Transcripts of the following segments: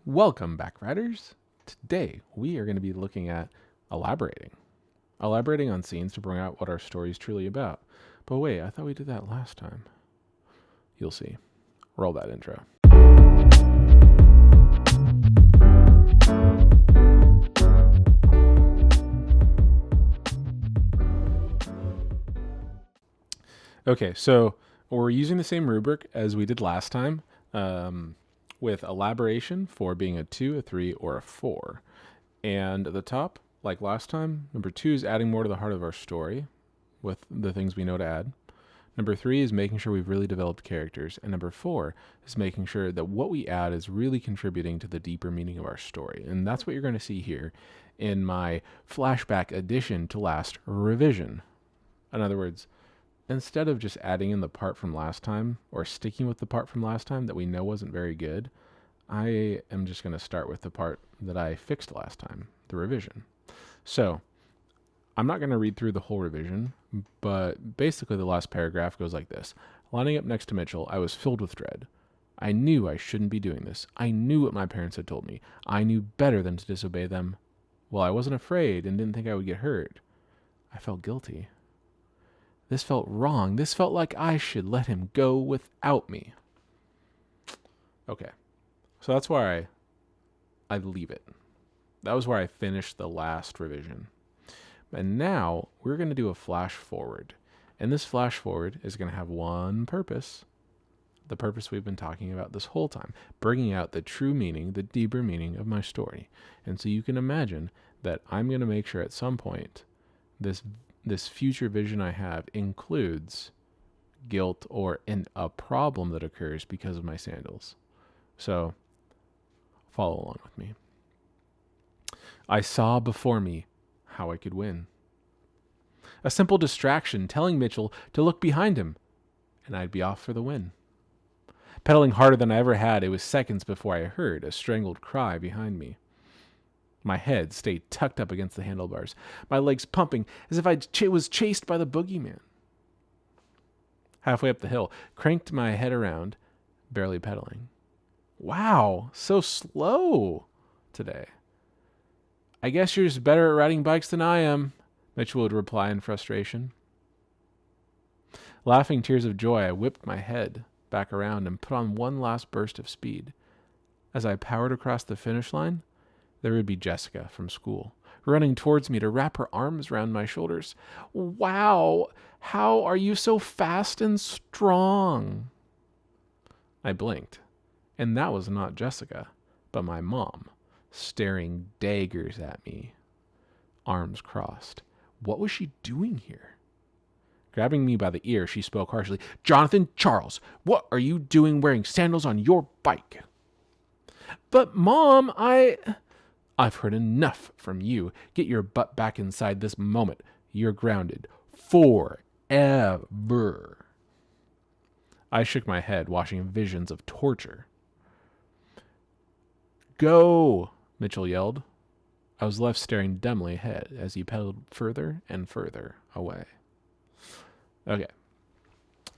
Welcome back, writers. Today, we are going to be looking at elaborating. Elaborating on scenes to bring out what our story is truly about. But wait, I thought we did that last time. You'll see. Roll that intro. Okay, so we're using the same rubric as we did last time, with elaboration for being a 2, a 3, or a 4. And at the top, like last time, number 2 is adding more to the heart of our story with the things we know to add. Number 3 is making sure we've really developed characters. And number 4 is making sure that what we add is really contributing to the deeper meaning of our story. And that's what you're going to see here in my flashback addition to last revision. In other words, instead of just adding in the part from last time or sticking with the part from last time that we know wasn't very good, I am just going to start with the part that I fixed last time, the revision. So I'm not going to read through the whole revision, but basically the last paragraph goes like this. Lining up next to Mitchell, I was filled with dread. I knew I shouldn't be doing this. I knew what my parents had told me. I knew better than to disobey them. Well, I wasn't afraid and didn't think I would get hurt. I felt guilty. This felt wrong. This felt like I should let him go without me. Okay. So that's where I leave it. That was where I finished the last revision. And now we're going to do a flash forward. And this flash forward is going to have one purpose. The purpose we've been talking about this whole time. Bringing out the true meaning, the deeper meaning of my story. And so you can imagine that I'm going to make sure at some point this future vision I have includes guilt or a problem that occurs because of my sandals. So follow along with me. I saw before me how I could win. A simple distraction telling Mitchell to look behind him, and I'd be off for the win. Pedaling harder than I ever had, it was seconds before I heard a strangled cry behind me. My head stayed tucked up against the handlebars, my legs pumping as if I was chased by the boogeyman. Halfway up the hill, cranked my head around, barely pedaling. Wow, so slow today. I guess you're just better at riding bikes than I am, Mitchell would reply in frustration. Laughing tears of joy, I whipped my head back around and put on one last burst of speed. As I powered across the finish line, there would be Jessica from school, running towards me to wrap her arms around my shoulders. Wow, how are you so fast and strong? I blinked, and that was not Jessica, but my mom, staring daggers at me, arms crossed. What was she doing here? Grabbing me by the ear, she spoke harshly. Jonathan Charles, what are you doing wearing sandals on your bike? But Mom, I've heard enough from you. Get your butt back inside this moment. You're grounded. Forever. I shook my head, watching visions of torture. Go, Mitchell yelled. I was left staring dumbly ahead as he pedaled further and further away. Okay.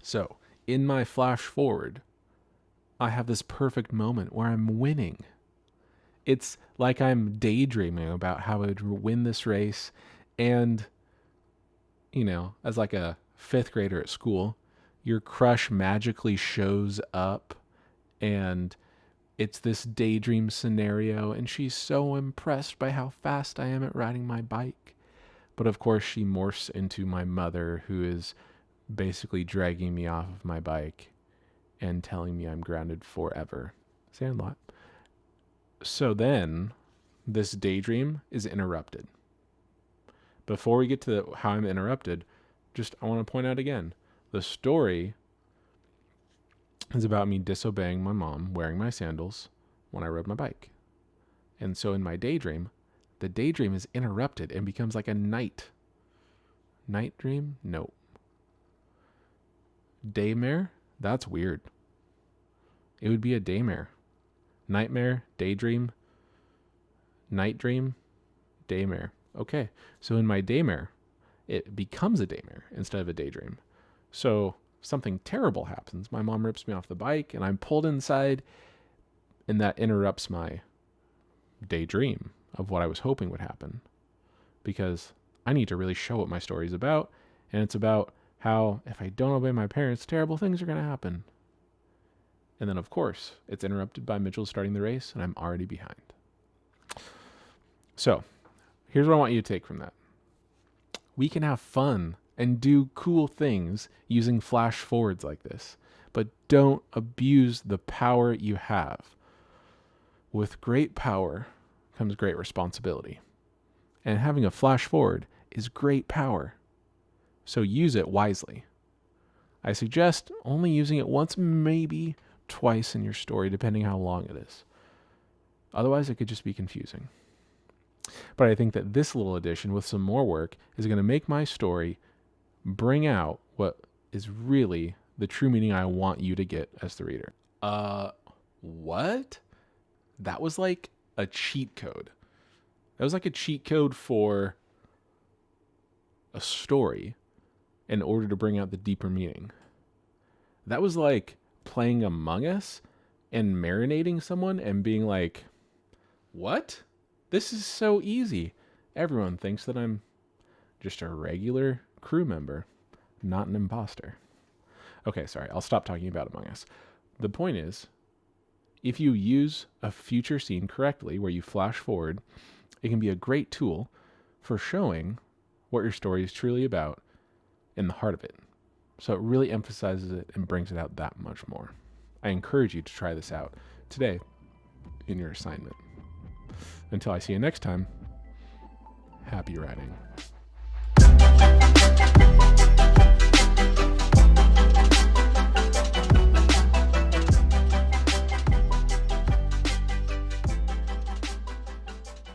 So, in my flash forward, I have this perfect moment where I'm winning. It's like I'm daydreaming about how I would win this race. And, as like a 5th grader at school, your crush magically shows up and it's this daydream scenario. And she's so impressed by how fast I am at riding my bike. But of course, she morphs into my mother, who is basically dragging me off of my bike and telling me I'm grounded forever. Sandlot. So then, this daydream is interrupted. Before we get to how I'm interrupted, I want to point out again, the story is about me disobeying my mom, wearing my sandals when I rode my bike. And so in my daydream, the daydream is interrupted and becomes like a night dream? Nope. Daymare? That's weird. It would be a daymare. Nightmare, daydream, night dream, daymare. Okay, so in my daymare, it becomes a daymare instead of a daydream. So something terrible happens. My mom rips me off the bike and I'm pulled inside, and that interrupts my daydream of what I was hoping would happen, because I need to really show what my story is about, and it's about how if I don't obey my parents, terrible things are going to happen. And then, of course, it's interrupted by Mitchell starting the race, and I'm already behind. So, here's what I want you to take from that. We can have fun and do cool things using flash forwards like this, but don't abuse the power you have. With great power comes great responsibility. And having a flash forward is great power. So use it wisely. I suggest only using it once, maybe twice in your story, depending how long it is. Otherwise, it could just be confusing. But I think that this little addition with some more work is going to make my story bring out what is really the true meaning I want you to get as the reader. What? That was like a cheat code. That was like a cheat code for a story in order to bring out the deeper meaning. That was like playing Among Us and marinating someone and being like, what? This is so easy. Everyone thinks that I'm just a regular crew member, not an imposter. Okay, sorry, I'll stop talking about Among Us. The point is, if you use a future scene correctly, where you flash forward, it can be a great tool for showing what your story is truly about in the heart of it. So it really emphasizes it and brings it out that much more. I encourage you to try this out today in your assignment. Until I see you next time, happy writing.